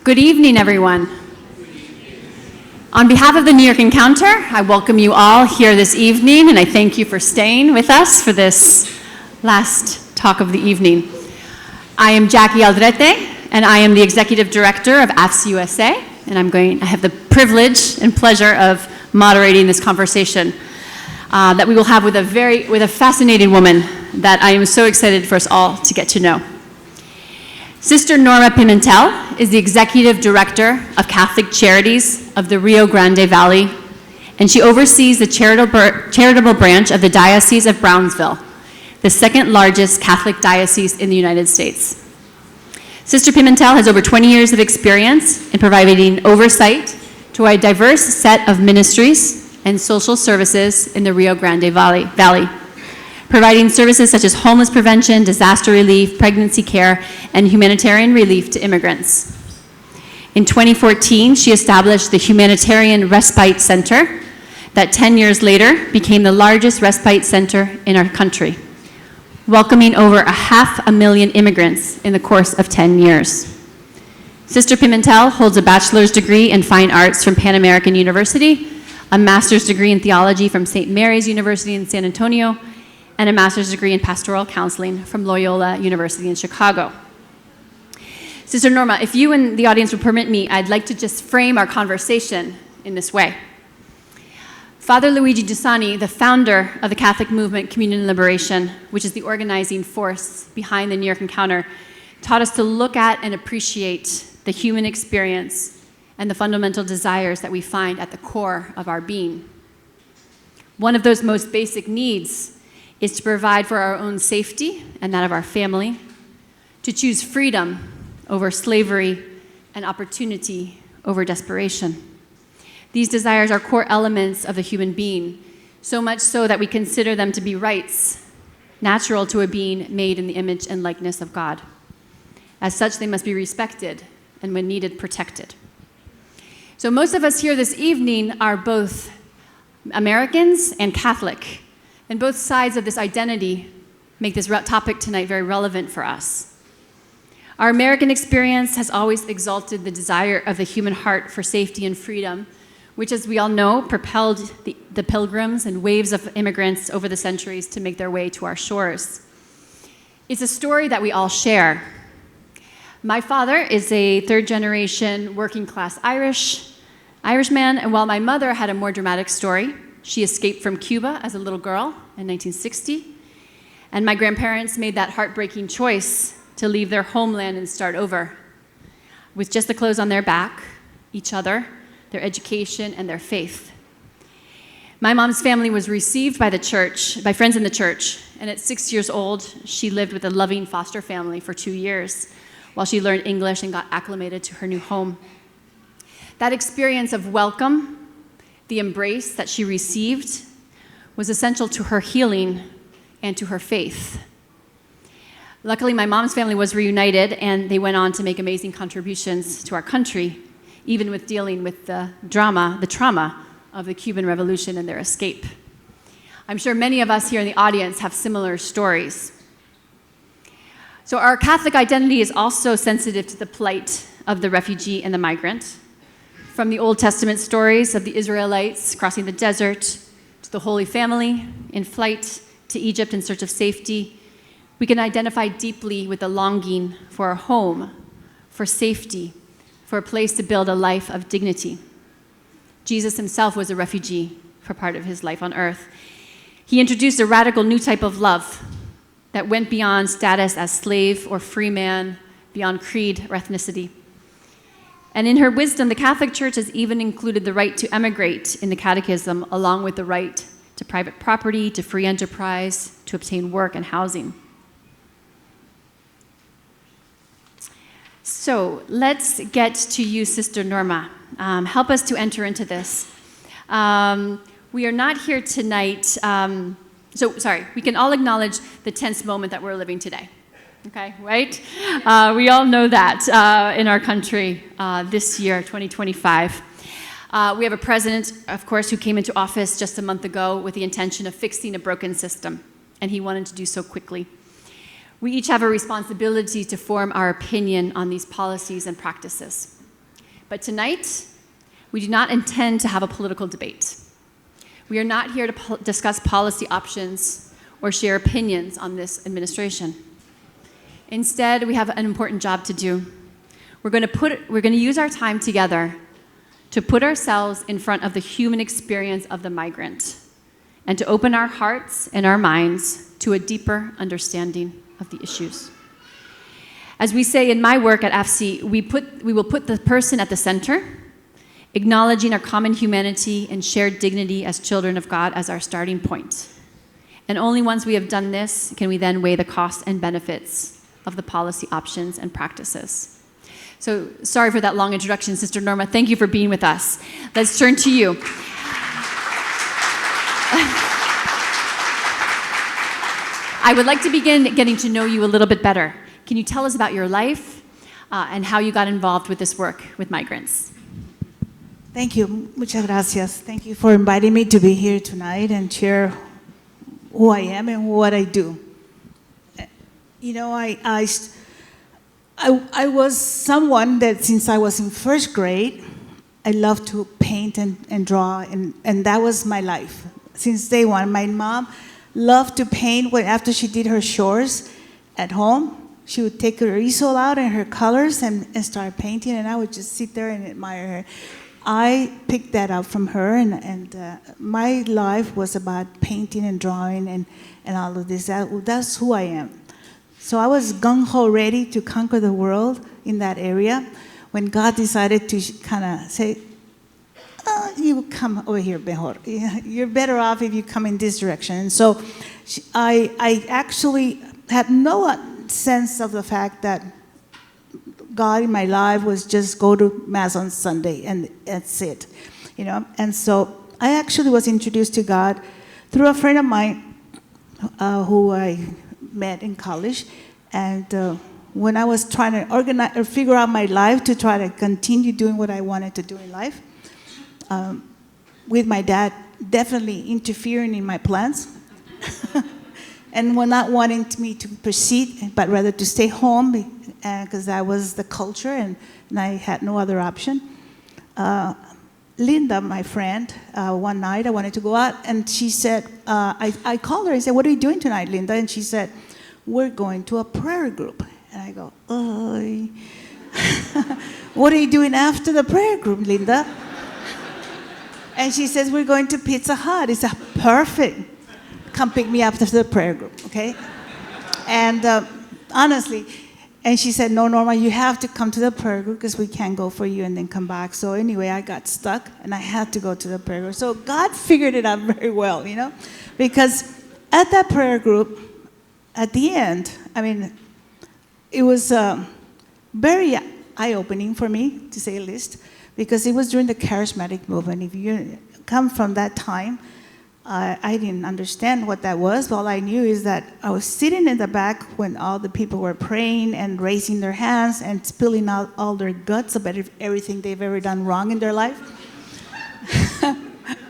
Good evening, everyone. On behalf of the New York Encounter, I welcome you all here this evening, and I thank you for staying with us for this last talk of the evening. I am Jackie Aldrette, and I am the Executive Director of AVSI USA, and I have the privilege and pleasure of moderating this conversation that we will have with a fascinating woman that I am so excited for us all to get to know. Sister Norma Pimentel is the Executive Director of Catholic Charities of the Rio Grande Valley, and she oversees the charitable branch of the Diocese of Brownsville, the second largest Catholic diocese in the United States. Sister Pimentel has over 20 years of experience in providing oversight to a diverse set of ministries and social services in the Rio Grande Valley, providing services such as homeless prevention, disaster relief, pregnancy care, and humanitarian relief to immigrants. In 2014, she established the Humanitarian Respite Center that 10 years later became the largest respite center in our country, welcoming over 500,000 immigrants in the course of 10 years. Sister Pimentel holds a bachelor's degree in fine arts from Pan American University, a master's degree in theology from St. Mary's University in San Antonio, and a master's degree in pastoral counseling from Loyola University in Chicago. Sister Norma, if you and the audience would permit me, I'd like to just frame our conversation in this way. Father Luigi Giussani, the founder of the Catholic movement Communion and Liberation, which is the organizing force behind the New York Encounter, taught us to look at and appreciate the human experience and the fundamental desires that we find at the core of our being. One of those most basic needs is to provide for our own safety and that of our family, to choose freedom over slavery and opportunity over desperation. These desires are core elements of the human being, so much so that we consider them to be rights, natural to a being made in the image and likeness of God. As such, they must be respected and, when needed, protected. So most of us here this evening are both Americans and Catholic, and both sides of this identity make this topic tonight very relevant for us. Our American experience has always exalted the desire of the human heart for safety and freedom, which, as we all know, propelled the pilgrims and waves of immigrants over the centuries to make their way to our shores. It's a story that we all share. My father is a third-generation working-class Irishman, and while my mother had a more dramatic story, she escaped from Cuba as a little girl in 1960, and my grandparents made that heartbreaking choice to leave their homeland and start over with just the clothes on their back, each other, their education, and their faith. My mom's family was received by the church, by friends in the church, and at 6 years old, she lived with a loving foster family for 2 years while she learned English and got acclimated to her new home. That experience of welcome, the embrace that she received, was essential to her healing and to her faith. Luckily, my mom's family was reunited, and they went on to make amazing contributions to our country, even with dealing with the trauma of the Cuban Revolution and their escape. I'm sure many of us here in the audience have similar stories. So our Catholic identity is also sensitive to the plight of the refugee and the migrant. From the Old Testament stories of the Israelites crossing the desert, to the Holy Family in flight to Egypt in search of safety, we can identify deeply with the longing for a home, for safety, for a place to build a life of dignity. Jesus himself was a refugee for part of his life on earth. He introduced a radical new type of love that went beyond status as slave or free man, beyond creed or ethnicity. And in her wisdom, the Catholic Church has even included the right to emigrate in the Catechism, along with the right to private property, to free enterprise, to obtain work and housing. So let's get to you, Sister Norma. Help us to enter into this. We are not here tonight. We can all acknowledge the tense moment that we're living today. Okay, right? We all know that in our country this year, 2025. We have a president, of course, who came into office just a month ago with the intention of fixing a broken system, and he wanted to do so quickly. We each have a responsibility to form our opinion on these policies and practices. But tonight, we do not intend to have a political debate. We are not here to discuss policy options or share opinions on this administration. Instead, we have an important job to do. We're going to use our time together to put ourselves in front of the human experience of the migrant and to open our hearts and our minds to a deeper understanding of the issues. As we say in my work at AVSI, we will put the person at the center, acknowledging our common humanity and shared dignity as children of God as our starting point. And only once we have done this can we then weigh the costs and benefits of the policy options and practices. So sorry for that long introduction, Sister Norma. Thank you for being with us. Let's turn to you. I would like to begin getting to know you a little bit better. Can you tell us about your life and how you got involved with this work with migrants? Thank you. Muchas gracias. Thank you for inviting me to be here tonight and share who I am and what I do. You know, I was someone that since I was in first grade, I loved to paint and draw, and that was my life. Since day one, my mom loved to paint. After she did her chores at home, she would take her easel out and her colors and start painting, and I would just sit there and admire her. I picked that up from her, and my life was about painting and drawing and all of this. That's who I am. So I was gung-ho ready to conquer the world in that area when God decided to kind of say, you come over here, mejor. You're better off if you come in this direction. And so I actually had no sense of the fact that God in my life was just go to Mass on Sunday and that's it, you know. And so I actually was introduced to God through a friend of mine who I met in college. And when I was trying to organize or figure out my life to try to continue doing what I wanted to do in life, with my dad definitely interfering in my plans and not wanting me to proceed, but rather to stay home because that was the culture and I had no other option. Linda, my friend, one night I wanted to go out and she said, I called her, I said, what are you doing tonight, Linda? And she said, we're going to a prayer group. And I go, oh, what are you doing after the prayer group, Linda? And she says, we're going to Pizza Hut. It's a perfect. Come pick me up after the prayer group, okay? And honestly, and she said, no, Norma, you have to come to the prayer group because we can't go for you and then come back. So anyway, I got stuck and I had to go to the prayer group. So God figured it out very well, you know? Because at that prayer group, at the end, I mean, it was very eye-opening for me, to say the least, because it was during the charismatic movement. If you come from that time, I didn't understand what that was. All I knew is that I was sitting in the back when all the people were praying and raising their hands and spilling out all their guts about everything they've ever done wrong in their life. And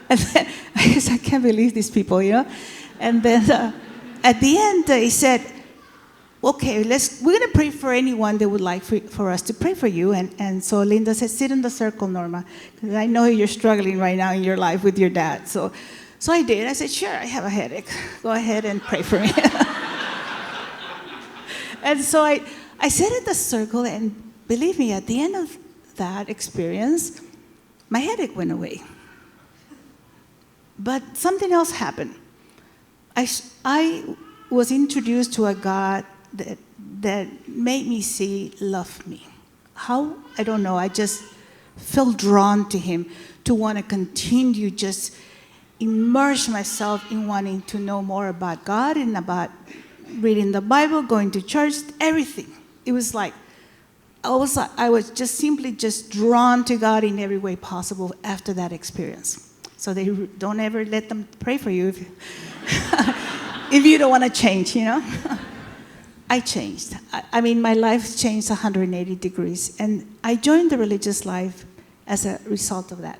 then, I guess I can't believe these people, you know? And then at the end, he said, okay, we're going to pray for anyone that would like for us to pray for you. And so Linda said, sit in the circle, Norma, because I know you're struggling right now in your life with your dad. So I did. I said, sure, I have a headache. Go ahead and pray for me. And so I sat in the circle, and believe me, at the end of that experience, my headache went away. But something else happened. I was introduced to a God that made me love me. How? I don't know. I just felt drawn to him to want to continue just immerse myself in wanting to know more about God and about reading the Bible, going to church, everything. It was like I was just simply just drawn to God in every way possible after that experience. So they don't ever let them pray for you if you don't want to change, you know. I changed. I mean, my life changed 180 degrees, and I joined the religious life as a result of that.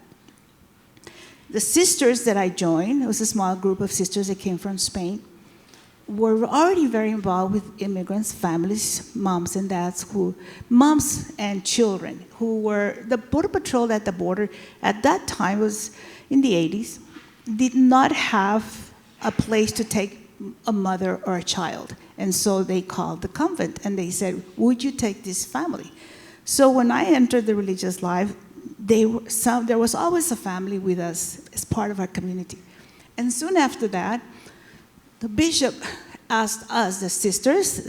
The sisters that I joined, it was a small group of sisters that came from Spain, were already very involved with immigrants, families, moms and dads, moms and children, who were, the Border Patrol at the border at that time was in the 80s, did not have a place to take a mother or a child. And so they called the convent and they said, would you take this family? So when I entered the religious life, there was always a family with us as part of our community. And soon after that, the bishop asked us, the sisters,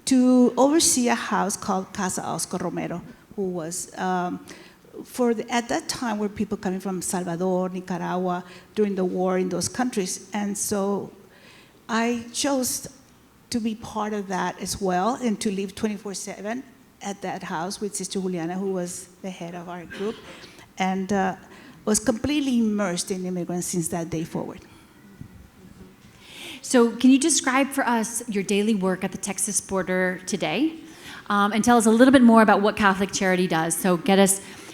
to oversee a house called Casa Oscar Romero, who was, at that time, were people coming from Salvador, Nicaragua, during the war in those countries. And so I chose to be part of that as well and to live 24/7 at that house with Sister Juliana, who was the head of our group, and was completely immersed in immigrants since that day forward. So can you describe for us your daily work at the Texas border today, and tell us a little bit more about what Catholic Charity does? So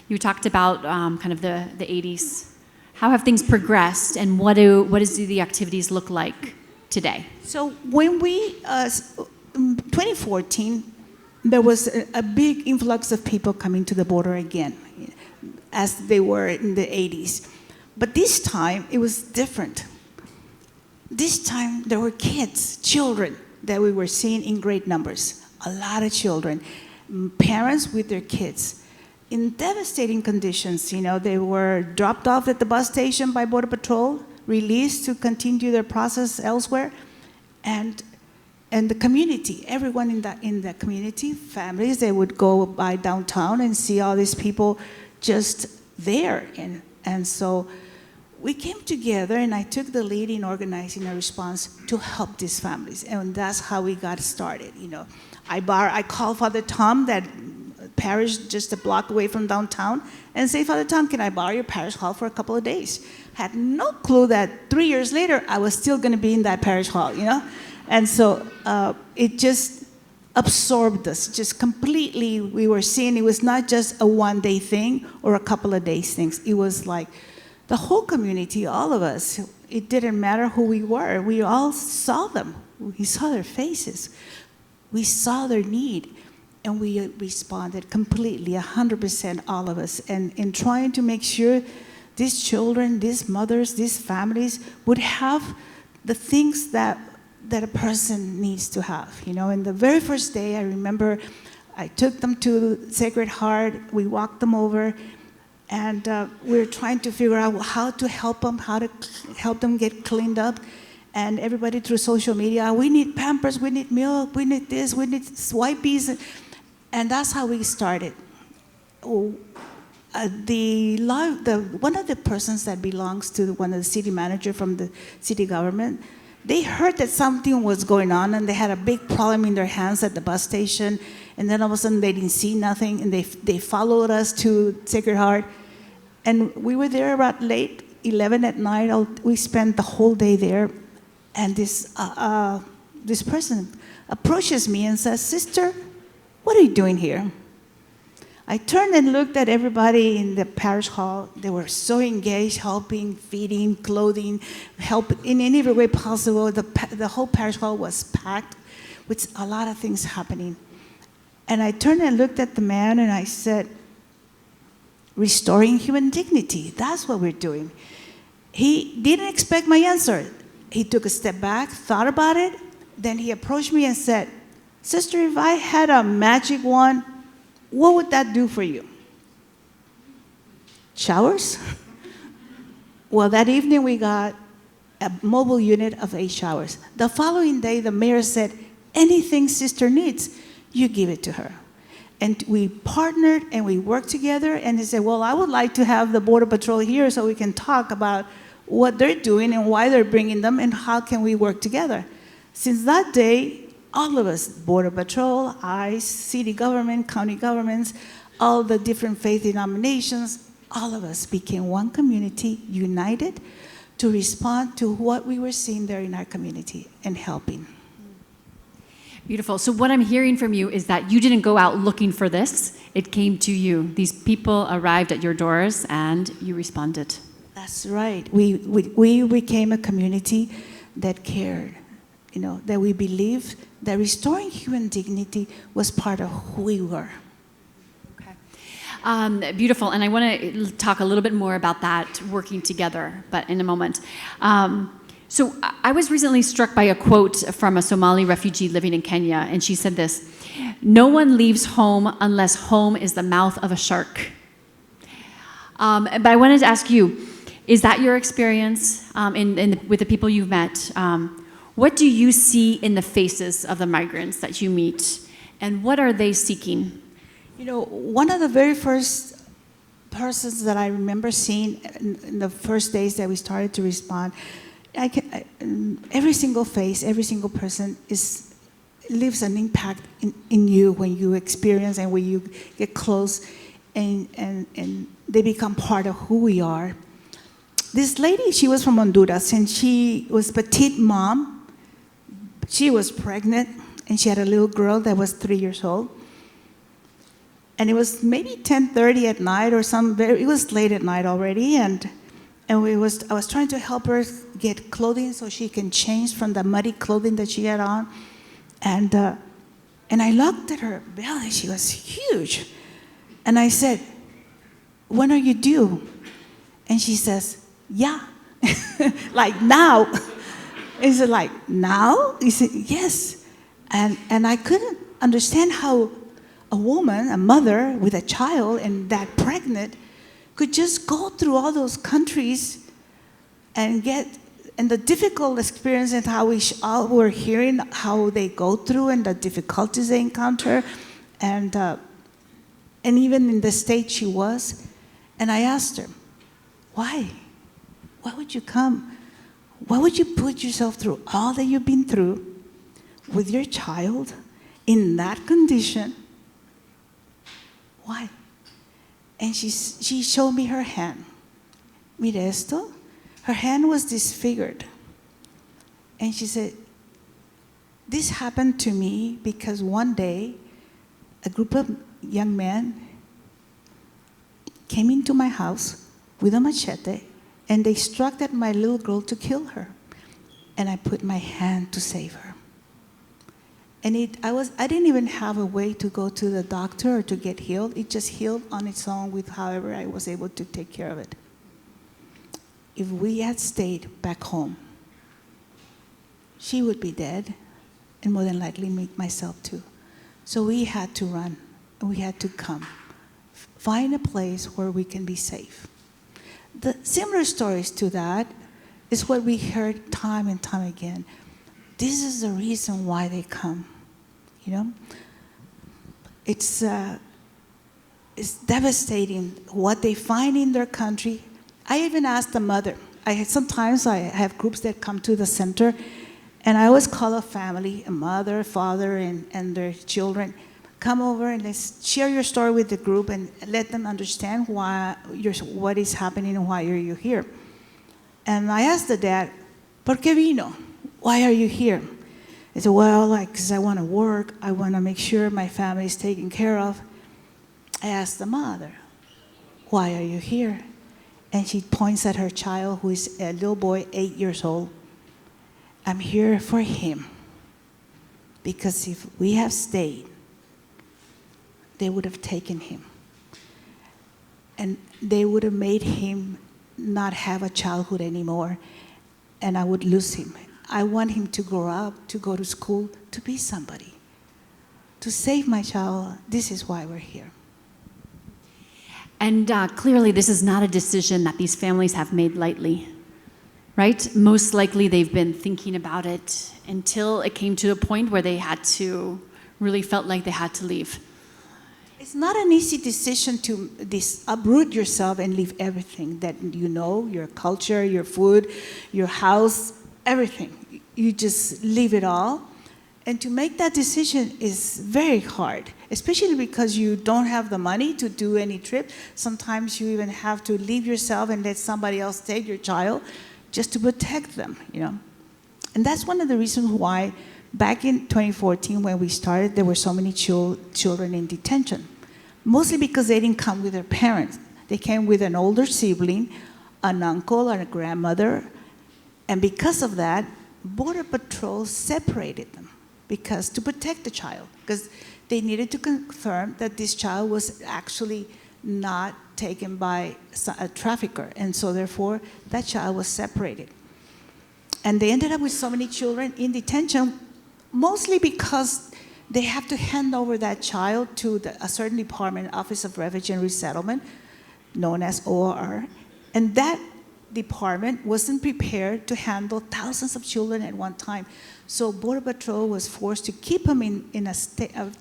you talked about kind of the 80s. How have things progressed, and what do the activities look like today? So when in 2014, there was a big influx of people coming to the border again, as they were in the 80s. But this time, it was different. This time, there were children that we were seeing in great numbers. A lot of children, parents with their kids, in devastating conditions. They were dropped off at the bus station by Border Patrol, released to continue their process elsewhere, and the community, everyone in the community, families, they would go by downtown and see all these people just there. And so we came together, and I took the lead in organizing a response to help these families, and that's how we got started. I called Father Tom, that parish just a block away from downtown, and say, Father Tom, can I borrow your parish hall for a couple of days? Had no clue that 3 years later I was still going to be in that parish hall, And so it just absorbed us, just completely. We were seeing it was not just a one-day thing or a couple of days things. It was like the whole community, all of us. It didn't matter who we were. We all saw them. We saw their faces. We saw their need. And we responded completely, 100%, all of us. And in trying to make sure these children, these mothers, these families would have the things that a person needs to have. And the very first day, I remember I took them to Sacred Heart. We walked them over, and we were trying to figure out how to help them get cleaned up. And everybody through social media, we need Pampers, we need milk, we need this, we need Swipes. And that's how we started. One of the persons that belongs to one of the city manager from the city government, they heard that something was going on, and they had a big problem in their hands at the bus station. And then all of a sudden, they didn't see nothing, and they followed us to Sacred Heart. And we were there about late, 11 at night. We spent the whole day there. And this person approaches me and says, Sister, what are you doing here? I turned and looked at everybody in the parish hall. They were so engaged, helping, feeding, clothing, help in any way possible. The whole parish hall was packed with a lot of things happening. And I turned and looked at the man, and I said, restoring human dignity, that's what we're doing. He didn't expect my answer. He took a step back, thought about it, then he approached me and said, Sister, if I had a magic wand, what would that do for you? Showers? Well, that evening we got a mobile unit of 8 showers. The following day, the mayor said, anything Sister needs, you give it to her. And we partnered and we worked together, and he said, well, I would like to have the Border Patrol here so we can talk about what they're doing and why they're bringing them and how can we work together. Since that day, all of us, Border Patrol, ICE, city government, county governments, all the different faith denominations, all of us became one community, united to respond to what we were seeing there in our community and helping. Beautiful. So what I'm hearing from you is that you didn't go out looking for this. It came to you. These people arrived at your doors and you responded. That's right. We became a community that cared. that we believed that restoring human dignity was part of who we were. Beautiful, and I want to talk a little bit more about that working together, but in a moment. So I was recently struck by a quote from a Somali refugee living in Kenya, and she said this: "No one leaves home unless home is the mouth of a shark." But I wanted to ask you, is that your experience with the people you've met? What do you see in the faces of the migrants that you meet, and what are they seeking? One of the very first persons that I remember seeing in the first days that we started to respond, every single face, every single person leaves an impact in you when you experience and when you get close, and they become part of who we are. This lady, she was from Honduras, and she was petite mom. She was pregnant, and she had a little girl that was 3 years old. And it was maybe 10:30 at night or it was late at night already, and I was trying to help her get clothing so she can change from the muddy clothing that she had on. And I looked at her belly, she was huge. And I said, "When are you due?" And she says, "Yeah." Like, now. I said, "Like, now?" He said, "Yes." And I couldn't understand how a woman, a mother with a child and that pregnant, could just go through all those countries and the difficult experience and how we're hearing how they go through and the difficulties they encounter, and even in the state she was. And I asked her, "Why? Why would you come? Why would you put yourself through all that you've been through with your child in that condition? Why?" And she showed me her hand. Mira esto. Her hand was disfigured. And she said, "This happened to me because one day a group of young men came into my house with a machete, and they struck at my little girl to kill her. And I put my hand to save her. And I didn't even have a way to go to the doctor or to get healed. It just healed on its own with however I was able to take care of it. If we had stayed back home, she would be dead, and more than likely myself too. So we had to run, and we had to come. Find a place where we can be safe." The similar stories to that is what we heard time and time again. This is the reason why they come. It's devastating what they find in their country. I even asked the mother. Sometimes I have groups that come to the center, and I always call a family, a mother, father, and their children. Come over and let's share your story with the group and let them understand what is happening and why are you here. And I asked the dad, "¿Por qué vino? Why are you here?" He said, "Well, because I want to work. I want to make sure my family is taken care of." I asked the mother, "Why are you here?" And she points at her child, who is a little boy, 8 years old. "I'm here for him. Because if we have stayed, they would have taken him. And they would have made him not have a childhood anymore, and I would lose him. I want him to grow up, to go to school, to be somebody. To save my child, this is why we're here." And clearly, this is not a decision that these families have made lightly, right? Most likely, they've been thinking about it until it came to a point where they really felt like they had to leave. It's not an easy decision to uproot yourself and leave everything that you know, your culture, your food, your house, everything. You just leave it all. And to make that decision is very hard, especially because you don't have the money to do any trip. Sometimes you even have to leave yourself and let somebody else take your child just to protect them, And that's one of the reasons why back in 2014 when we started, there were so many children in detention. Mostly because they didn't come with their parents. They came with an older sibling, an uncle, or a grandmother. And because of that, Border Patrol separated them because to protect the child, because they needed to confirm that this child was actually not taken by a trafficker, and so therefore that child was separated. And they ended up with so many children in detention, mostly because they have to hand over that child to a certain department, Office of Refugee and Resettlement, known as OR, and that department wasn't prepared to handle thousands of children at one time. So Border Patrol was forced to keep them in a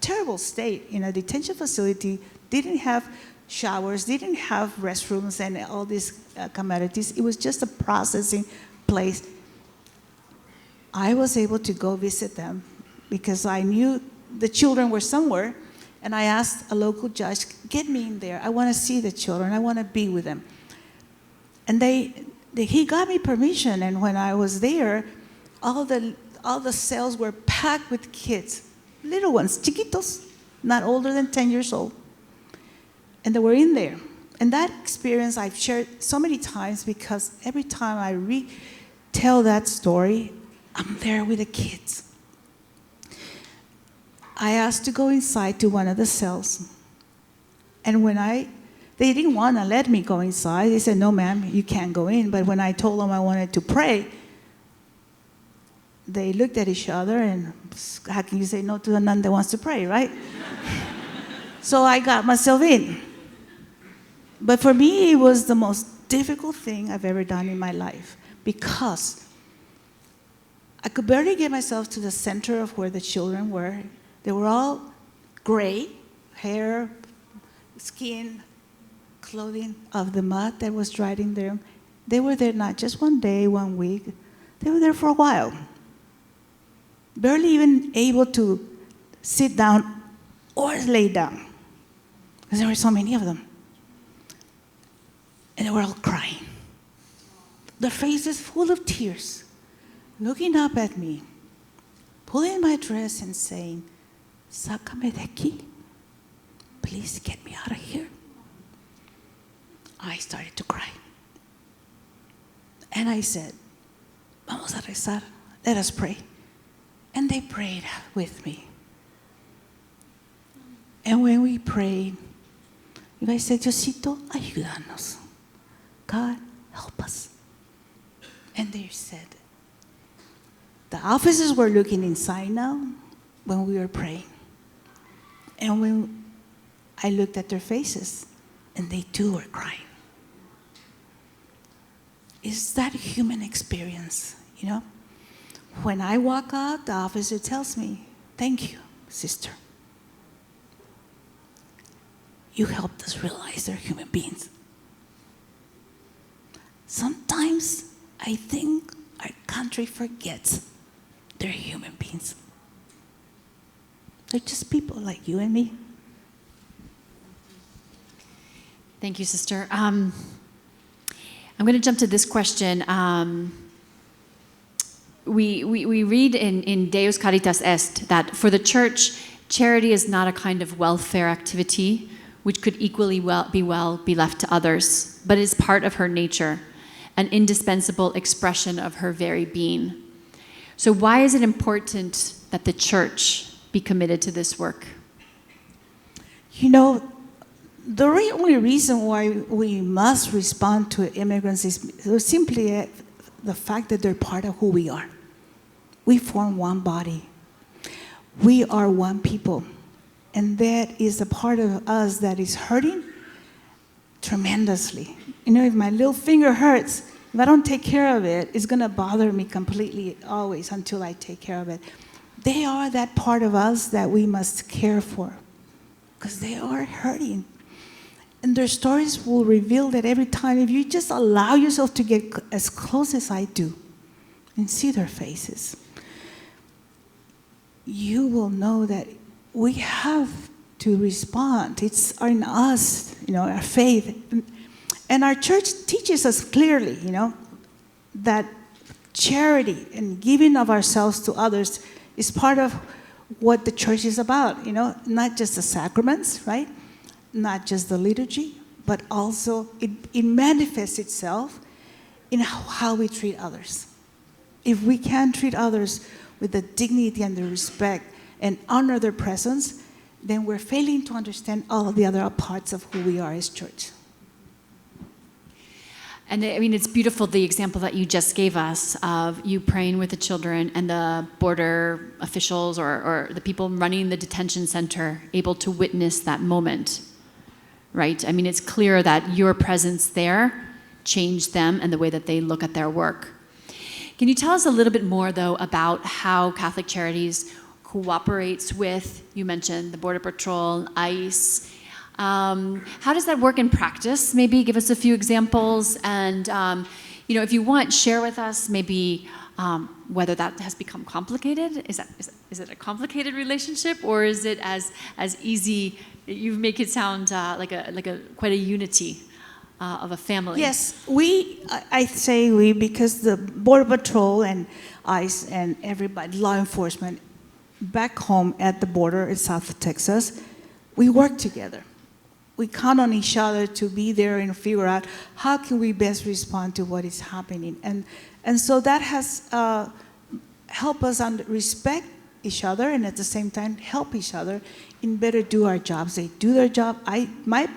terrible state in a detention facility, didn't have showers, didn't have restrooms and all these commodities. It was just a processing place. I was able to go visit them because I knew the children were somewhere, and I asked a local judge, get me in there. I want to see the children. I want to be with them. And he got me permission, and when I was there, all the cells were packed with kids, little ones, chiquitos, not older than 10 years old. And they were in there. And that experience I've shared so many times because every time I retell that story, I'm there with the kids. I asked to go inside to one of the cells. And when they didn't want to let me go inside. They said, no, ma'am, you can't go in. But when I told them I wanted to pray, they looked at each other and how can you say no to a nun that wants to pray, right? So I got myself in. But for me, it was the most difficult thing I've ever done in my life because I could barely get myself to the center of where the children were. They were all gray, hair, skin, clothing of the mud that was dried in there. They were there not just one day, 1 week. They were there for a while. Barely even able to sit down or lay down because there were so many of them. And they were all crying. Their faces full of tears, looking up at me, pulling my dress and saying, "Sácame de aquí. Please get me out of here." I started to cry. And I said, "Vamos a rezar. Let us pray." And they prayed with me. And when we prayed, I said, "Diosito, ayúdanos. God, help us." And they said, the officers were looking inside now when we were praying. And when I looked at their faces, and they too were crying. It's that human experience, you know? When I walk out, the officer tells me, "Thank you, sister. You helped us realize they're human beings." Sometimes I think our country forgets they're human beings. They're just people like you and me. Thank you, Sister. I'm going to jump to this question. We read in Deus Caritas Est that for the Church, charity is not a kind of welfare activity which could equally be left to others, but is part of her nature, an indispensable expression of her very being. So why is it important that the Church be committed to this work? You know, the only reason why we must respond to immigrants is simply the fact that they're part of who we are. We form one body. We are one people. And that is a part of us that is hurting tremendously. You know, if my little finger hurts, if I don't take care of it, it's going to bother me completely always until I take care of it. They are that part of us that we must care for because they are hurting. And their stories will reveal that every time, if you just allow yourself to get as close as I do and see their faces, you will know that we have to respond. It's in us, you know, our faith. And our church teaches us clearly, you know, that charity and giving of ourselves to others is part of what the church is about, you know, not just the sacraments, right? Not just the liturgy, but also it manifests itself in how we treat others. if we can treat others with the dignity and the respect and honor their presence, then we're failing to understand all of the other parts of who we are as church. And I mean, it's beautiful, the example that you just gave us of you praying with the children and the border officials or the people running the detention center able to witness that moment, right? I mean, it's clear that your presence there changed them and the way that they look at their work. Can you tell us a little bit more, though, about how Catholic Charities cooperates with, you mentioned the Border Patrol, ICE. How does that work in practice? Maybe give us a few examples, and if you want, share with us maybe whether that has become complicated. Is it a complicated relationship, or is it as easy? You make it sound like a quite a unity of a family. Yes, I say we because the Border Patrol and ICE and everybody, law enforcement, back home at the border in South Texas, we work together. We count on each other to be there and figure out how can we best respond to what is happening. And so that has helped us respect each other and at the same time help each other in better do our jobs. They do their job. My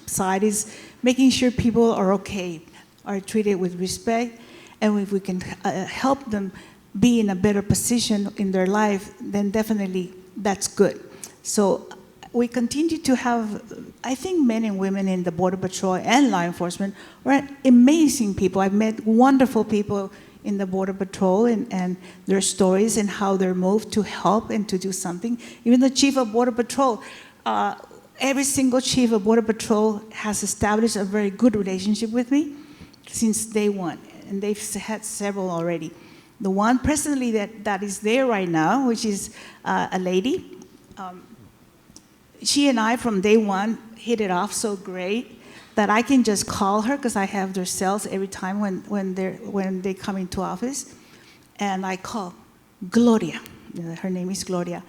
side is making sure people are okay, are treated with respect, and if we can help them be in a better position in their life, then definitely that's good. So we continue to have, I think men and women in the Border Patrol and law enforcement are amazing people. I've met wonderful people in the Border Patrol and their stories and how they're moved to help and to do something. Even the chief of Border Patrol, every single chief of Border Patrol has established a very good relationship with me since day one, and they've had several already. The one presently that is there right now, which is a lady, she and I from day one hit it off so great that I can just call her because I have their cells every time when they come into office, and I call Gloria. Her name is Gloria,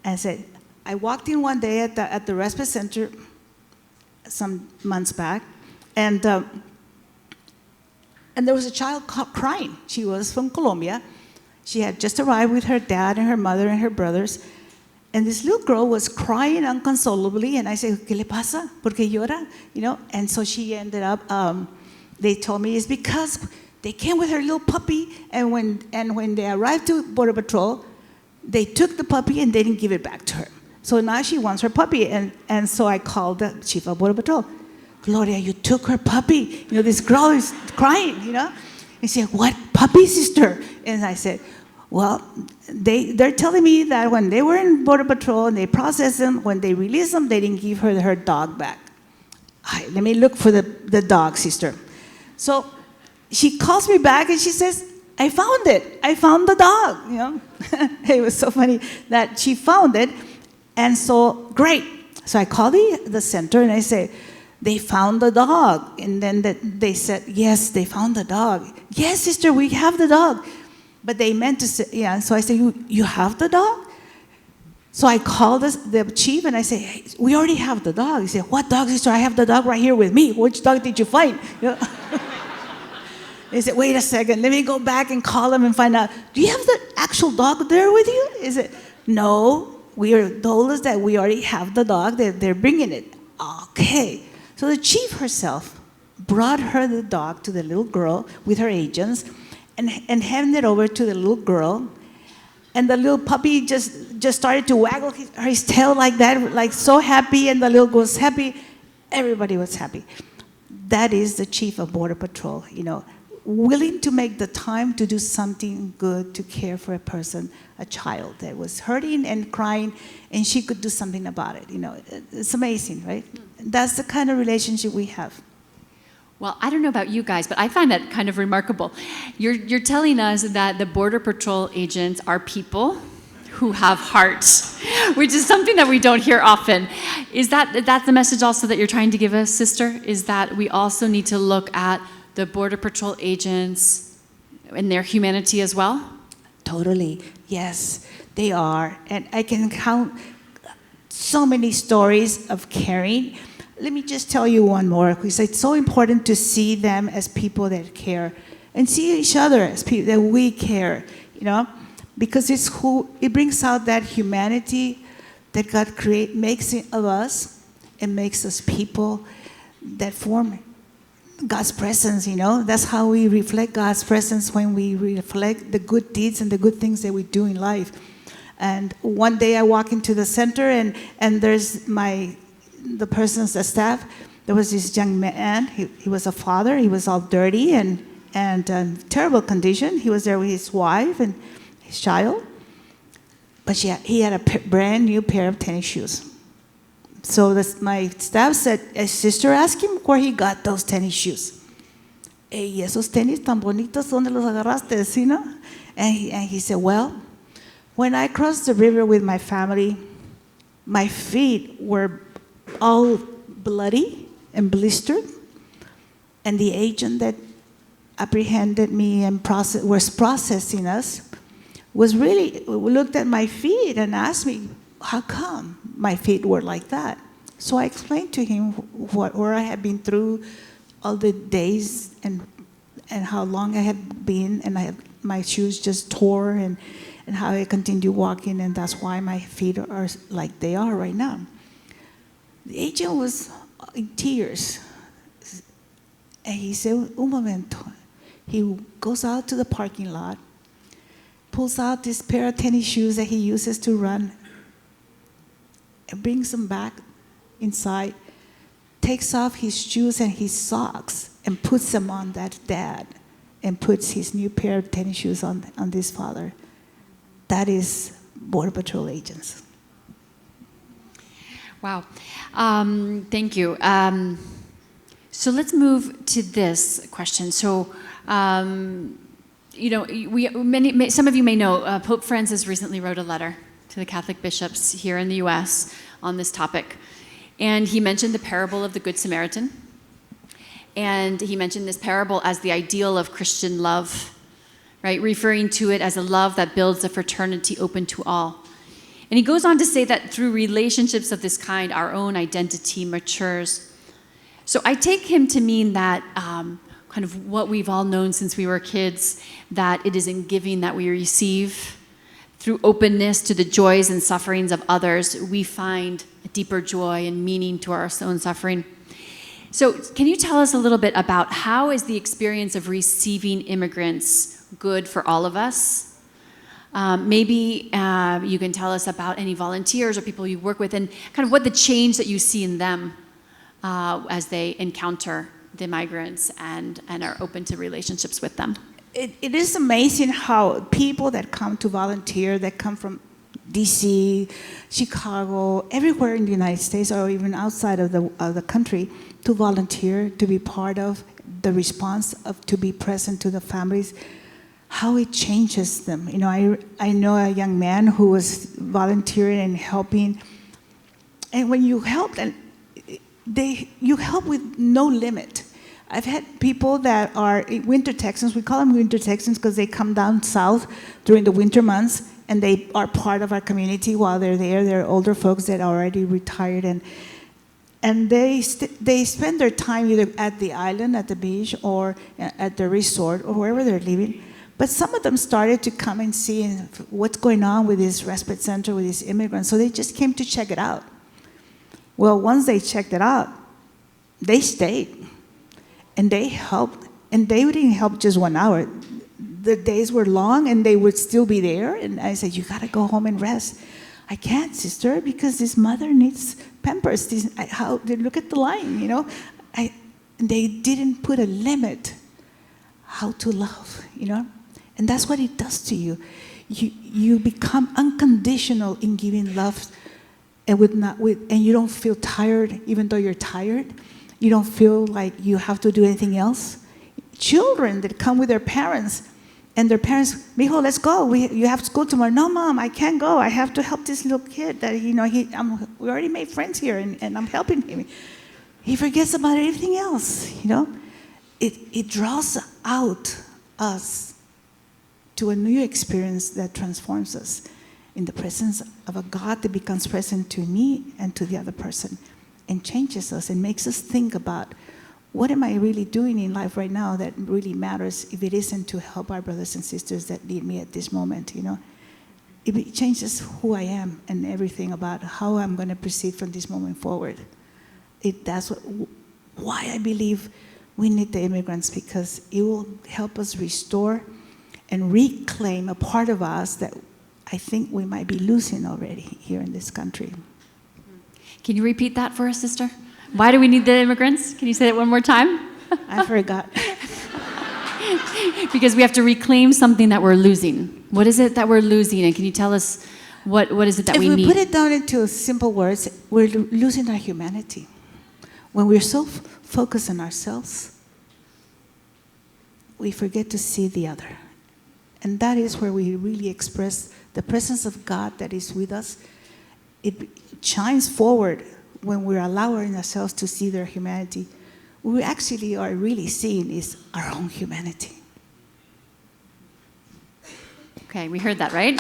and said, I walked in one day at the respite center some months back, and there was a child crying. She was from Colombia. She had just arrived with her dad and her mother and her brothers. And this little girl was crying unconsolably. And I said, ¿Qué le pasa? ¿Por qué llora? And so she ended up, they told me it's because they came with her little puppy. And when they arrived to Border Patrol, they took the puppy and they didn't give it back to her. So now she wants her puppy. And so I called the chief of Border Patrol. Gloria, you took her puppy. This girl is crying, And she said, what puppy, sister? And I said, well, they're telling me that when they were in Border Patrol and they processed them, when they released them, they didn't give her dog back. Let me look for the dog, sister. So she calls me back and she says, I found it. I found the dog, It was so funny that she found it. And so, great. So I called the center and I say, they found the dog. And then they said, yes, they found the dog. Yes, sister, we have the dog. But they meant to say, yeah. So I said, you have the dog? So I called the chief and I said, hey, we already have the dog. He said, what dog, sister? I have the dog right here with me. Which dog did you find? He said, wait a second. Let me go back and call him and find out. Do you have the actual dog there with you? He said, no. We are told us that we already have the dog. They're bringing it. Okay. So the chief herself brought her the dog to the little girl with her agents and handed it over to the little girl. And the little puppy just started to waggle his tail like that, like so happy, and the little girl was happy. Everybody was happy. That is the chief of Border Patrol, willing to make the time to do something good to care for a person, a child that was hurting and crying, and she could do something about it. It's amazing, right? That's the kind of relationship we have. Well, I don't know about you guys, but I find that kind of remarkable. You're telling us that the Border Patrol agents are people who have hearts, which is something that we don't hear often. Is that's the message also that you're trying to give us, sister? Is that we also need to look at the Border Patrol agents and their humanity as well? Totally, yes, they are. And I can count so many stories of caring. Let me just tell you one more, because it's so important to see them as people that care. and see each other as people that we care, because it brings out that humanity that God makes of us, and makes us people that form God's presence. That's how we reflect God's presence, when we reflect the good deeds and the good things that we do in life. And one day I walk into the center, and there's the person's staff. There was this young man. He was a father. He was all dirty and terrible condition. He was there with his wife and his child. But he had a brand new pair of tennis shoes. So my staff said, "Sister, ask him where he got those tennis shoes." "Y esos tenis tan bonitos, ¿dónde los agarraste?" And he said, "Well, when I crossed the river with my family, my feet were all bloody and blistered, and the agent that apprehended me and was processing us looked at my feet and asked me, how come my feet were like that?" So I explained to him where I had been through all the days and how long I had been, and my shoes just tore, and how I continued walking, and that's why my feet are like they are right now. The agent was in tears, and he said, "Un momento." He goes out to the parking lot, pulls out this pair of tennis shoes that he uses to run, and brings them back inside, takes off his shoes and his socks, and puts them on that dad, and puts his new pair of tennis shoes on this father. That is Border Patrol agents. Wow. Thank you. So let's move to this question. So, some of you may know, Pope Francis recently wrote a letter to the Catholic bishops here in the U.S. on this topic. And he mentioned the parable of the Good Samaritan. And he mentioned this parable as the ideal of Christian love, right? Referring to it as a love that builds a fraternity open to all. And he goes on to say that through relationships of this kind, our own identity matures. So I take him to mean that kind of what we've all known since we were kids, that it is in giving that we receive. Through openness to the joys and sufferings of others, we find a deeper joy and meaning to our own suffering. So can you tell us a little bit about how is the experience of receiving immigrants good for all of us? Maybe you can tell us about any volunteers or people you work with, and kind of what the change that you see in them as they encounter the migrants and are open to relationships with them. It is amazing how people that come to volunteer, that come from DC, Chicago, everywhere in the United States or even outside of the country, to volunteer, to be part of the response, to be present to the families, how it changes them. I know a young man who was volunteering and helping, and when you help, you help with no limit. I've had people that are winter Texans. We call them winter Texans because they come down south during the winter months, and they are part of our community while they're there. They're older folks that are already retired, and they spend their time either at the island, at the beach, or at the resort, or wherever they're living. But some of them started to come and see what's going on with this respite center, with these immigrants. So they just came to check it out. Well, once they checked it out, they stayed. And they helped, and they didn't help just 1 hour. The days were long, and they would still be there. And I said, "You got to go home and rest." "I can't, sister, because this mother needs Pampers." Look at the line, And they didn't put a limit how to love, And that's what it does to you. You become unconditional in giving love, and you don't feel tired, even though you're tired. You don't feel like you have to do anything else. Children that come with their parents, and their parents, "Mijo, let's go. You have school tomorrow." "No, Mom, I can't go. I have to help this little kid that, we already made friends here, and I'm helping him." He forgets about everything else, It draws out us to a new experience that transforms us in the presence of a God that becomes present to me and to the other person, and changes us and makes us think about what am I really doing in life right now that really matters if it isn't to help our brothers and sisters that need me at this moment, you know? It changes who I am and everything about how I'm going to proceed from this moment forward. Why I believe we need the immigrants, because it will help us restore and reclaim a part of us that I think we might be losing already here in this country. Can you repeat that for us, sister? Why do we need the immigrants? Can you say that one more time? I forgot. Because we have to reclaim something that we're losing. What is it that we're losing? And can you tell us what is it that we need? If we put it down into simple words, we're losing our humanity. When we're so focused on ourselves, we forget to see the other. And that is where we really express the presence of God that is with us. It shines forward when we're allowing ourselves to see their humanity. What we actually are really seeing is our own humanity. Okay, we heard that, right?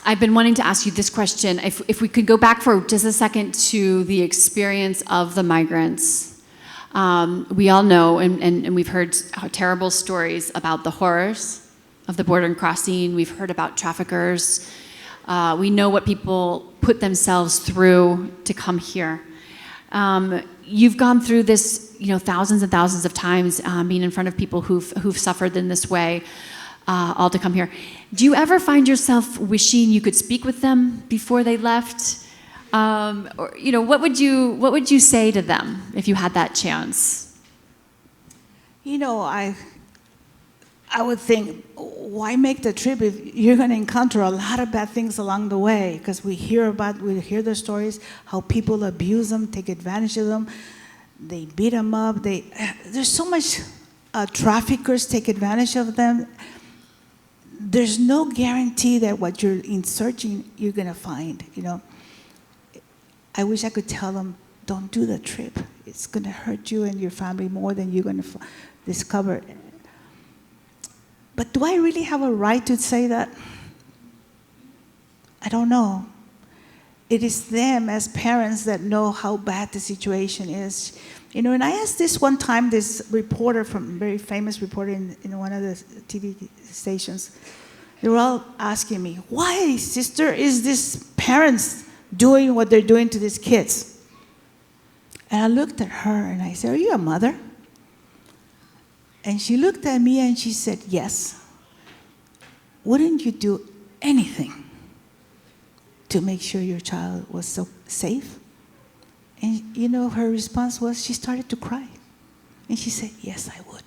I've been wanting to ask you this question. If we could go back for just a second to the experience of the migrants. We all know, and we've heard terrible stories about the horrors of the border crossing. We've heard about traffickers. We know what people put themselves through to come here. You've gone through this, thousands and thousands of times, being in front of people who've suffered in this way, all to come here. Do you ever find yourself wishing you could speak with them before they left? Or what would you say to them if you had that chance? I would think, why make the trip if you're going to encounter a lot of bad things along the way? Because we hear their stories, how people abuse them, take advantage of them, they beat them up. There's so much traffickers take advantage of them. There's no guarantee that what you're in searching, you're going to find. I wish I could tell them, don't do the trip. It's going to hurt you and your family more than you're going to discover. But do I really have a right to say that? I don't know. It is them as parents that know how bad the situation is. And I asked this one time, this reporter, very famous reporter in one of the TV stations, they were all asking me, why, sister, is this parents doing what they're doing to these kids? And I looked at her and I said, are you a mother? And she looked at me and she said, yes. Wouldn't you do anything to make sure your child was so safe? And her response was, she started to cry. And she said, yes, I would.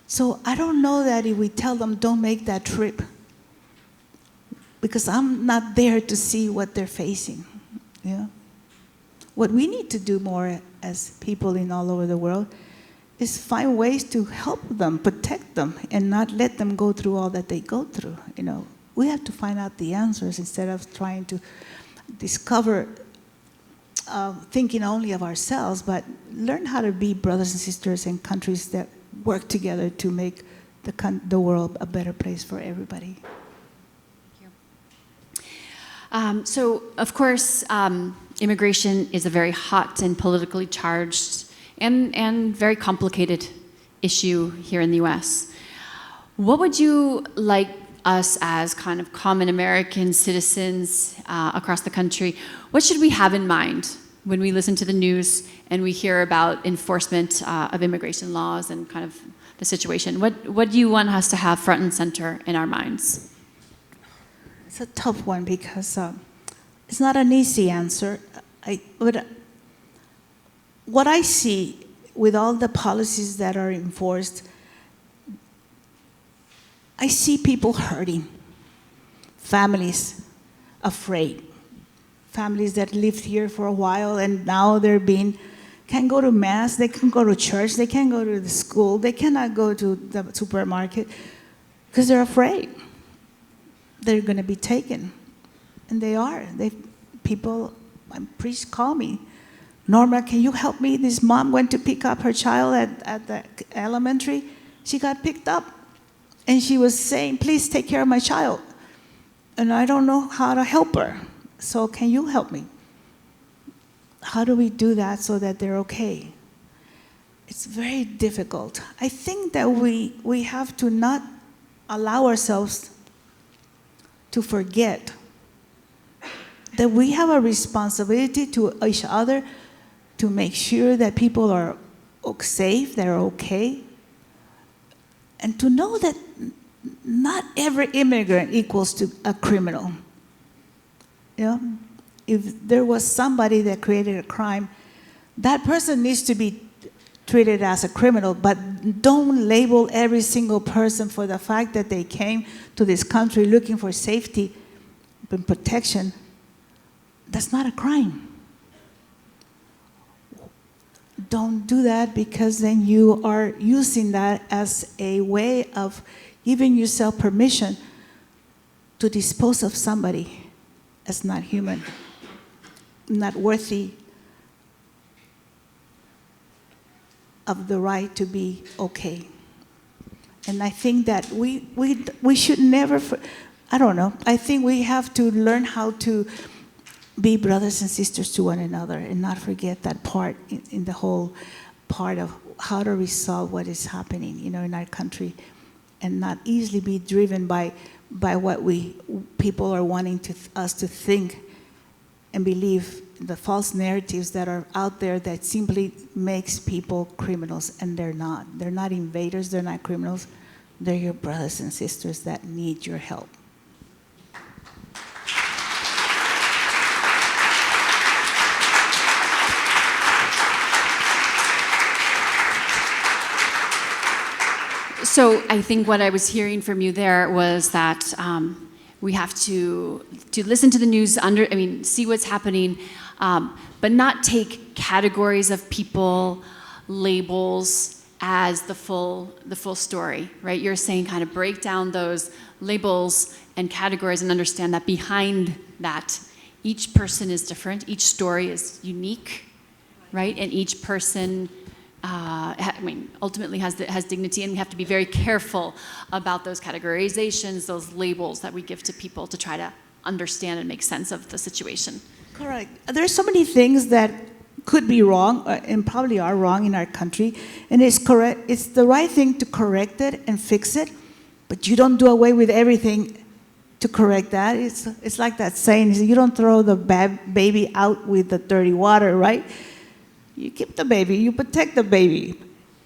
So I don't know that if we tell them, don't make that trip, because I'm not there to see what they're facing. What we need to do more as people in all over the world is find ways to help them, protect them, and not let them go through all that they go through. We have to find out the answers instead of trying to discover, thinking only of ourselves, but learn how to be brothers and sisters in countries that work together to make the world a better place for everybody. So, of course, immigration is a very hot and politically charged and very complicated issue here in the U.S. What would you like us as kind of common American citizens across the country, what should we have in mind when we listen to the news and we hear about enforcement of immigration laws and kind of the situation? What do you want us to have front and center in our minds? It's a tough one because it's not an easy answer. But what I see with all the policies that are enforced, I see people hurting, families afraid, families that lived here for a while and now can't go to mass, they can't go to church, they can't go to the school, they cannot go to the supermarket because they're afraid they're going to be taken. And they are. Priests call me, Norma, can you help me? This mom went to pick up her child at the elementary. She got picked up And she was saying, please take care of my child. And I don't know how to help her. So can you help me? How do we do that so that they're okay? It's very difficult. I think that we have to not allow ourselves to forget that we have a responsibility to each other to make sure that people are safe, they're okay, and to know that not every immigrant equals to a criminal. You know, if there was somebody that created a crime, that person needs to be treated as a criminal, but don't label every single person for the fact that they came to this country looking for safety and protection. That's not a crime. Don't do that, because then you are using that as a way of giving yourself permission to dispose of somebody as not human, not worthy of the right to be okay. And I think that we should never, I don't know, I think we have to learn how to be brothers and sisters to one another and not forget that part in the whole part of how to resolve what is happening, you know, in our country, and not easily be driven by what people are wanting us to think and believe, the false narratives that are out there that simply makes people criminals, and they're not. They're not invaders, they're not criminals. They're your brothers and sisters that need your help. So I think what I was hearing from you there was that we have to listen to the news, see what's happening, but not take categories of people, labels as the full story, right? You're saying kind of break down those labels and categories and understand that behind that, each person is different, each story is unique, right? And each person ultimately has dignity, and we have to be very careful about those categorizations, those labels that we give to people to try to understand and make sense of the situation. Correct. There's so many things that could be wrong and probably are wrong in our country, and it's correct. It's the right thing to correct it and fix it, but you don't do away with everything to correct that. It's like that saying: you don't throw the baby out with the dirty water, right? You keep the baby, you protect the baby,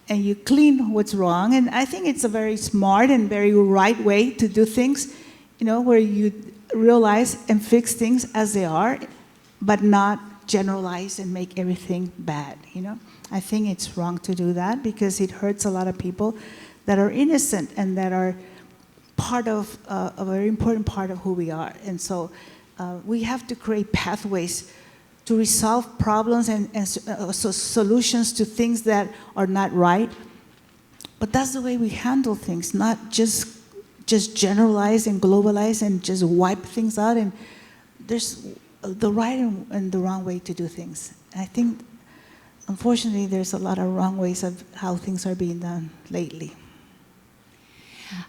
and you clean what's wrong. And I think it's a very smart and very right way to do things, you know, where you realize and fix things as they are, but not generalize and make everything bad, you know. I think it's wrong to do that, because it hurts a lot of people that are innocent and that are part of a very important part of who we are. And so we have to create pathways to resolve problems and solutions to things that are not right. But that's the way we handle things, not just generalize and globalize and just wipe things out. And there's the right and the wrong way to do things. And I think, unfortunately, there's a lot of wrong ways of how things are being done lately.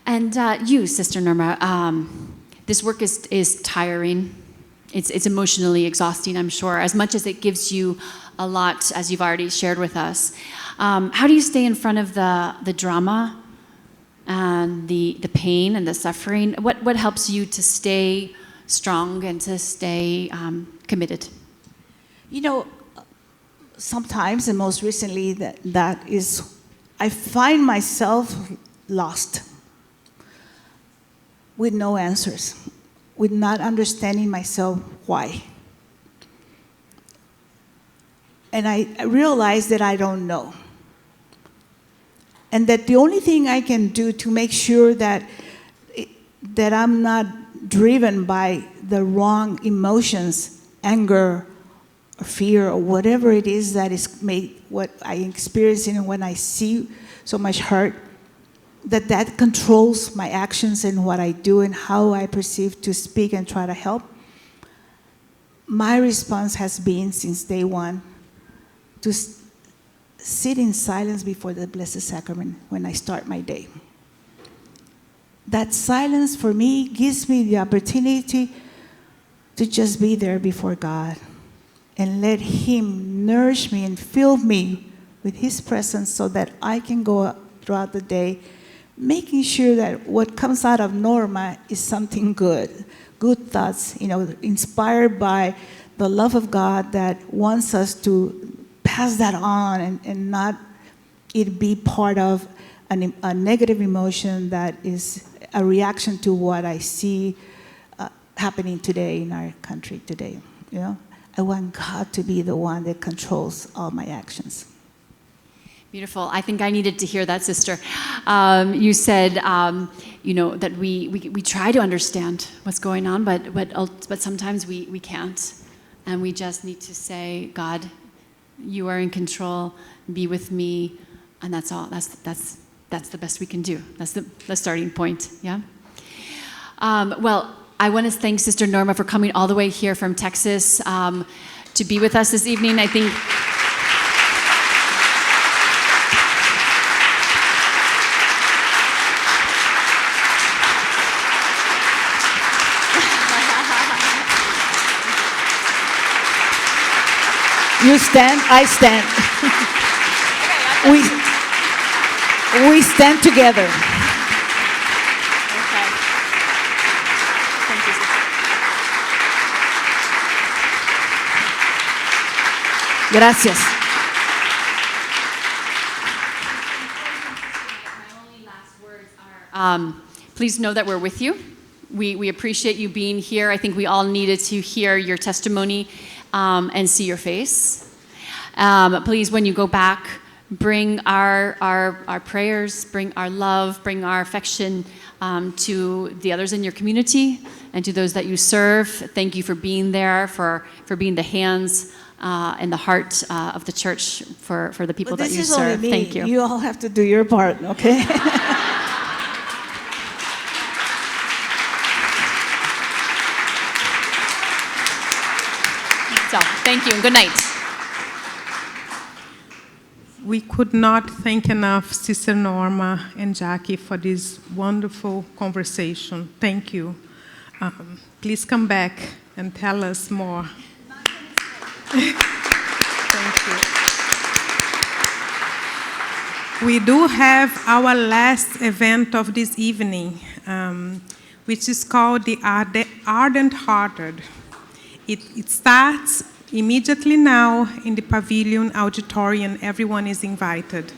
And you, Sister Norma, this work is tiring. It's emotionally exhausting, I'm sure, as much as it gives you a lot, as you've already shared with us. How do you stay in front of the drama and the pain and the suffering? What helps you to stay strong and to stay committed? You know, sometimes, and most recently, that is, I find myself lost with no answers, with not understanding myself why. And I realize that I don't know. And that the only thing I can do to make sure that I'm not driven by the wrong emotions, anger, or fear, or whatever it is that is made what I experience and when I see so much hurt, that controls my actions and what I do and how I perceive to speak and try to help. My response has been, since day one, to sit in silence before the Blessed Sacrament when I start my day. that silence for me gives me the opportunity to just be there before God and let Him nourish me and fill me with His presence so that I can go throughout the day making sure that what comes out of Norma is something good. Good thoughts, inspired by the love of God that wants us to pass that on and not it be part of a negative emotion that is a reaction to what I see happening today in our country today. I want God to be the one that controls all my actions. Beautiful. I think I needed to hear that, sister. You said, that we try to understand what's going on, but sometimes we can't, and we just need to say, God, you are in control. Be with me, and that's all. That's the best we can do. That's the starting point. Yeah. Well, I want to thank Sister Norma for coming all the way here from Texas to be with us this evening. I think. You stand, I stand. We stand together. Okay. Thank you, sister. Gracias. My only last words are, please know that we're with you. We appreciate you being here. I think we all needed to hear your testimony and see your face. Please, when you go back, bring our prayers, bring our love, bring our affection to the others in your community and to those that you serve. Thank you for being there, for being the hands and the heart of the church for the people that you serve. Thank you. You all have to do your part, okay? So, thank you and good night. We could not thank enough Sister Norma and Jackie for this wonderful conversation. Thank you. Please come back and tell us more. Thank you. We do have our last event of this evening, which is called the Ardent Hearted. It starts immediately now in the Pavilion Auditorium. Everyone is invited.